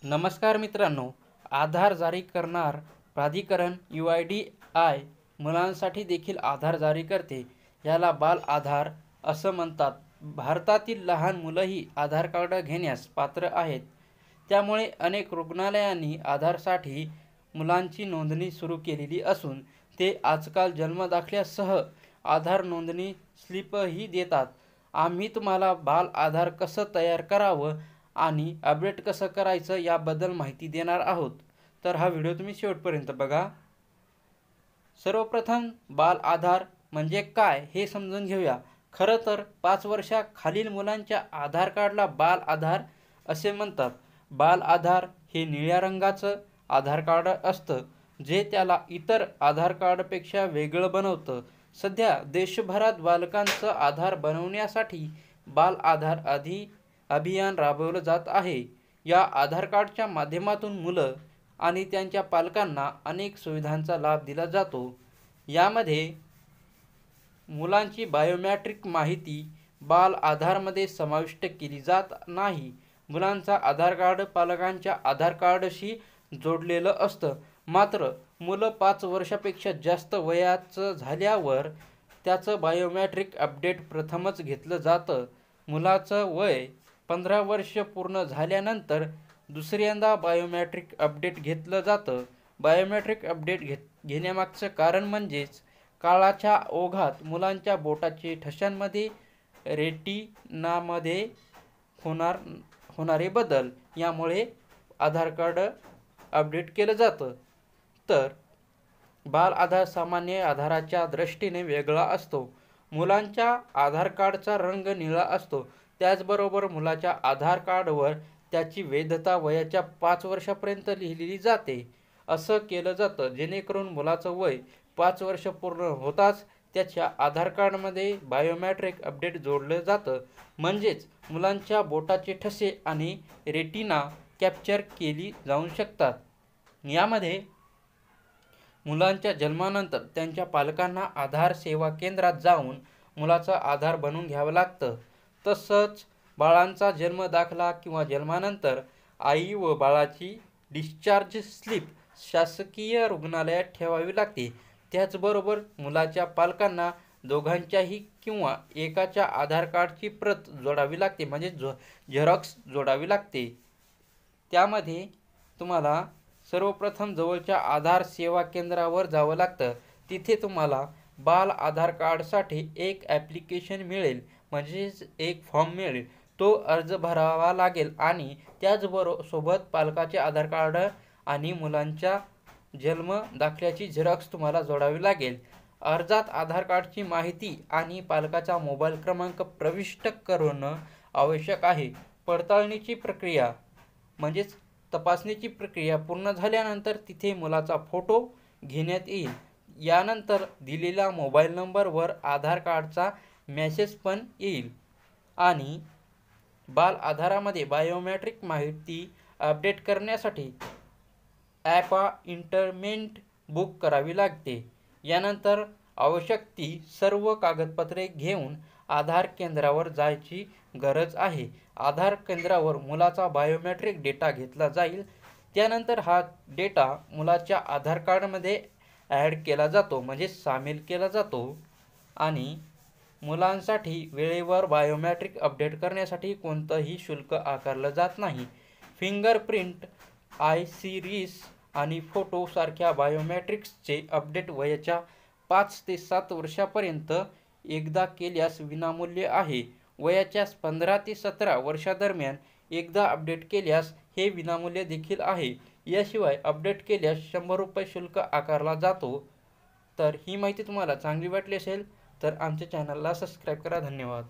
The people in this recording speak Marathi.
नमस्कार मित्रांनो, आधार जारी करणार प्राधिकरण UIDAI मुलांसाठी देखील आधार जारी करते. याला बाल आधार असं म्हणतात. भारतातील लहान मुलंही आधार कार्ड घेण्यास पात्र आहेत. त्यामुळे अनेक रुग्णालयांनी आधारसाठी मुलांची नोंदणी सुरू केलेली असून ते आजकाल जन्मदाखल्यासह आधार नोंदणी स्लिपही देतात. आम्ही तुम्हाला बाल आधार कसं तयार करावं आणि अपडेट कसं करायचं याबद्दल माहिती देणार आहोत. तर हा व्हिडिओ तुम्ही शेवटपर्यंत बघा. सर्वप्रथम बाल आधार म्हणजे काय हे समजून घेऊया. खरं तर 5 वर्षाखालील मुलांच्या आधार कार्डला बाल आधार असे म्हणतात. बाल आधार हे निळ्या रंगाचं आधार कार्ड असतं जे त्याला इतर आधार कार्डपेक्षा वेगळं बनवतं. सध्या देशभरात बालकांचं आधार बनवण्यासाठी बाल आधार अभियान राबवलं जात आहे. या आधार कार्डच्या माध्यमातून मुलं आणि त्यांच्या पालकांना अनेक सुविधांचा लाभ दिला जातो. यामध्ये मुलांची बायोमेट्रिक माहिती बाल आधारमध्ये समाविष्ट केली जात नाही. मुलांचा आधार कार्ड पालकांच्या आधार कार्डशी जोडलेलं असतं. मात्र मुलं 5 वर्षापेक्षा जास्त वयाचं झाल्यावर त्याचं बायोमेट्रिक अपडेट प्रथमच घेतलं जातं. मुलाचं वय 15 वर्ष पूर्ण झाल्यानंतर दुसऱ्यांदा बायोमेट्रिक अपडेट घेतलं जातं. बायोमेट्रिक अपडेट घेण्यामागचं कारण म्हणजेच काळाच्या ओघात मुलांच्या बोटाचे ठशांमध्ये रेटिनामध्ये होणारे बदल यामुळे आधार कार्ड अपडेट केलं जातं. तर बाल आधार सामान्य आधाराच्या दृष्टीने वेगळा असतो. मुलांच्या आधार कार्डचा रंग निळा असतो. त्याचबरोबर मुलाच्या आधार कार्डवर त्याची वैधता वयाच्या 5 वर्षापर्यंत लिहिलेली जाते. असं केलं जातं जेणेकरून मुलाचं वय 5 वर्ष पूर्ण होताच त्याच्या आधार कार्डमध्ये बायोमेट्रिक अपडेट जोडलं जातं. म्हणजेच मुलांच्या बोटाचे ठसे आणि रेटिना कॅप्चर केली जाऊ शकतात. यामध्ये मुलांच्या जन्मानंतर त्यांच्या पालकांना आधार सेवा केंद्रात जाऊन मुलाचा आधार बनवून घ्यावं लागतं. तसंच बाळांचा जन्म दाखला किंवा जन्मानंतर आई व बाळाची डिस्चार्ज स्लिप शासकीय रुग्णालयात ठेवावी लागते. त्याचबरोबर मुलाच्या पालकांना दोघांच्याही किंवा एकाच्या आधार कार्डची प्रत जोडावी लागते म्हणजे झेरॉक्स जोडावी लागते. त्यामध्ये तुम्हाला सर्वप्रथम जवळच्या आधार सेवा केंद्रावर जावं लागतं. तिथे तुम्हाला बाल आधार कार्डसाठी एक ॲप्लिकेशन मिळेल म्हणजेच एक फॉर्म मिळेल. तो अर्ज भरावा लागेल आणि सोबत पालकाचे आधार कार्ड आणि मुलांच्या जन्म दाखल्याची झेरॉक्स तुम्हाला जोडावी लागेल. अर्जात आधार कार्डची माहिती आणि पालकाचा मोबाईल क्रमांक प्रविष्ट करणं आवश्यक आहे. पडताळणीची प्रक्रिया म्हणजेच तपासणीची प्रक्रिया पूर्ण झाल्यानंतर तिथे मुलाचा फोटो घेण्यात येईल. यानंतर दिलेल्या मोबाईल नंबरवर आधार कार्डचा मेसेज पण येईल आणि बाल आधारामध्ये बायोमेट्रिक माहिती अपडेट करण्यासाठी अपॉइंटमेंट बुक करावी लागते. यानंतर आवश्यक ती सर्व कागदपत्रे घेऊन आधार केंद्रावर जायची गरज आहे. आधार केंद्रावर मुलाचा बायोमेट्रिक डेटा घेतला जाईल. त्यानंतर हा डेटा मुलाच्या आधार कार्डमध्ये ॲड केला जातो म्हणजे सामील केला जातो आणि मुलांसाठी वेळेवर बायोमेट्रिक अपडेट करण्यासाठी कोणतंही शुल्क आकारलं जात नाही. फिंगरप्रिंट, आयरिस आणि फोटो सारख्या बायोमेट्रिक्सचे अपडेट वयाच्या 5 ते 7 वर्षापर्यंत एकदा केल्यास विनामूल्य आहे. वयाच्या 15 ते 17 वर्षादरम्यान एकदा अपडेट केल्यास हे विनामूल्य देखील आहे. याशिवाय अपडेट केल्यास ₹100 शुल्क आकारला जातो. तर ही माहिती तुम्हाला चांगली वाटली असेल तर आमच्या चॅनलला सबस्क्राईब करा. धन्यवाद.